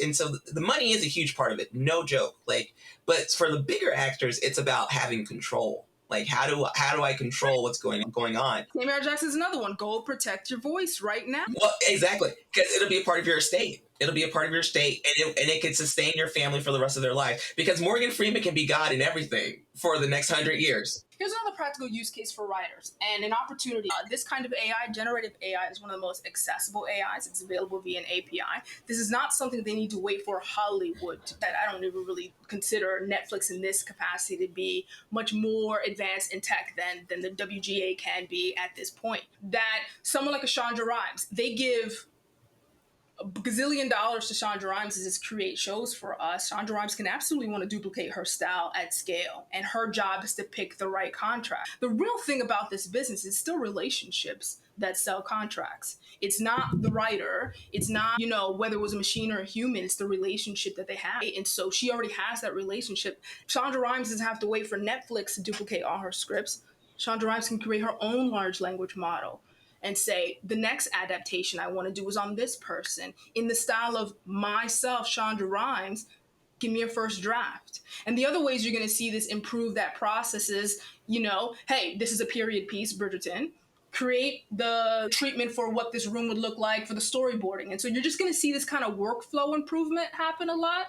And so the money is a huge part of it, no joke. Like, but for the bigger actors, it's about having control. Like, how do I control what's going on? Samuel Jackson's another one. Go protect your voice right now. Well, exactly, because it'll be a part of your estate. It'll be a part of your estate, and it can sustain your family for the rest of their life. Because Morgan Freeman can be God in everything for the next 100 years. Here's another practical use case for writers and an opportunity. This kind of AI, generative AI, is one of the most accessible AIs. It's available via an API. This is not something they need to wait for Hollywood. That I don't even really consider Netflix in this capacity to be much more advanced in tech than the WGA can be at this point. That someone like a Shonda Rhimes, they give a gazillion dollars to Shonda Rhimes to just create shows for us. Shonda Rhimes can absolutely want to duplicate her style at scale, and her job is to pick the right contract. The real thing about this business is still relationships that sell contracts. It's not the writer. It's not, whether it was a machine or a human, it's the relationship that they have. And so she already has that relationship. Shonda Rhimes doesn't have to wait for Netflix to duplicate all her scripts. Shonda Rhimes can create her own large language model and say, the next adaptation I want to do is on this person in the style of myself, Shonda Rhimes. Give me a first draft. And the other ways you're going to see this improve that process is, hey, this is a period piece, Bridgerton. Create the treatment for what this room would look like for the storyboarding. And so you're just going to see this kind of workflow improvement happen a lot.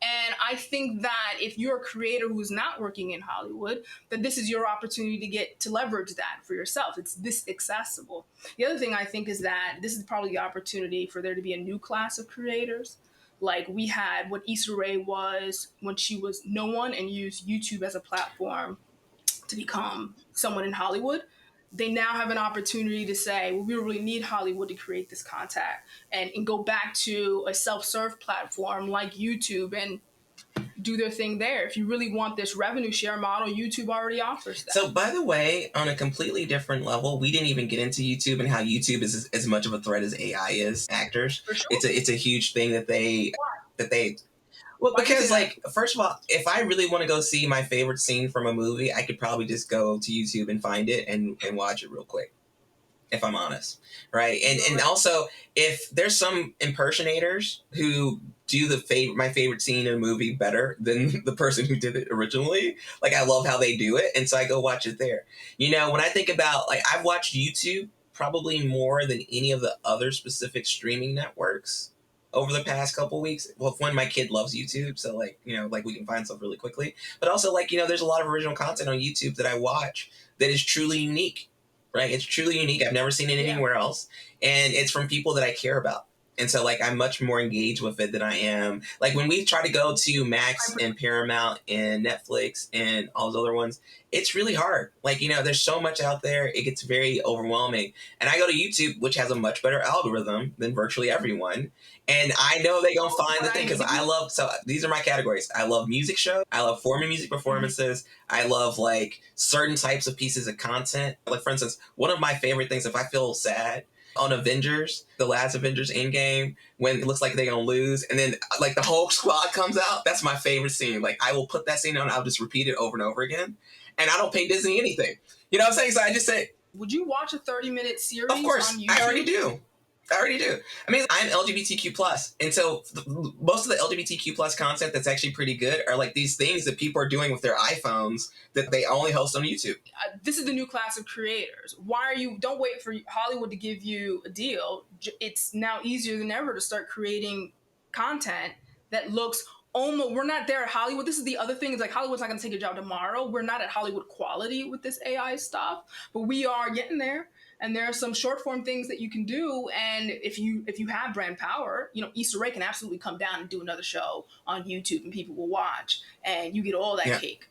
And I think that if you're a creator who's not working in Hollywood, that this is your opportunity to leverage that for yourself. It's this accessible. The other thing I think is that this is probably the opportunity for there to be a new class of creators. Like we had what Issa Rae was when she was no one and used YouTube as a platform to become someone in Hollywood. They now have an opportunity to say, well, we really need Hollywood to create this contact and go back to a self-serve platform like YouTube and do their thing there. If you really want this revenue share model, YouTube already offers that. So, by the way, on a completely different level, we didn't even get into YouTube and how YouTube is as much of a threat as AI is. Actors, For sure. It's a huge thing that they. Well, Why do you because, say that? first of all, if I really want to go see my favorite scene from a movie, I could probably just go to YouTube and find it and watch it real quick, if I'm honest, right? And also, if there's some impersonators who do my favorite scene in a movie better than the person who did it originally, like I love how they do it, and so I go watch it there. When I think about, I've watched YouTube probably more than any of the other specific streaming networks over the past couple weeks. Well, when my kid loves YouTube, so we can find stuff really quickly. But also, there's a lot of original content on YouTube that I watch that is truly unique, right? It's truly unique. I've never seen it anywhere else, and it's from people that I care about. And so, I'm much more engaged with it than I am. When we try to go to Max and Paramount and Netflix and all those other ones, it's really hard. There's so much out there. It gets very overwhelming. And I go to YouTube, which has a much better algorithm than virtually everyone. And I know they're going to find the thing because so these are my categories. I love music shows. I love performing music performances. I love certain types of pieces of content. For instance, one of my favorite things, if I feel sad, on Avengers, the last Avengers Endgame, when it looks like they're going to lose, and then the whole squad comes out, that's my favorite scene. I will put that scene on, I'll just repeat it over and over again, and I don't pay Disney anything. You know what I'm saying? So I just say... Would you watch a 30-minute series Of course, on YouTube? I already do. I mean, I'm LGBTQ+, and so most of the LGBTQ+ content that's actually pretty good are these things that people are doing with their iPhones that they only host on YouTube. This is the new class of creators. Don't wait for Hollywood to give you a deal. It's now easier than ever to start creating content that looks almost, we're not there at Hollywood. This is the other thing, is Hollywood's not going to take your job tomorrow. We're not at Hollywood quality with this AI stuff, but we are getting there. And there are some short form things that you can do. And if you have brand power, Issa Rae can absolutely come down and do another show on YouTube and people will watch and you get all that cake.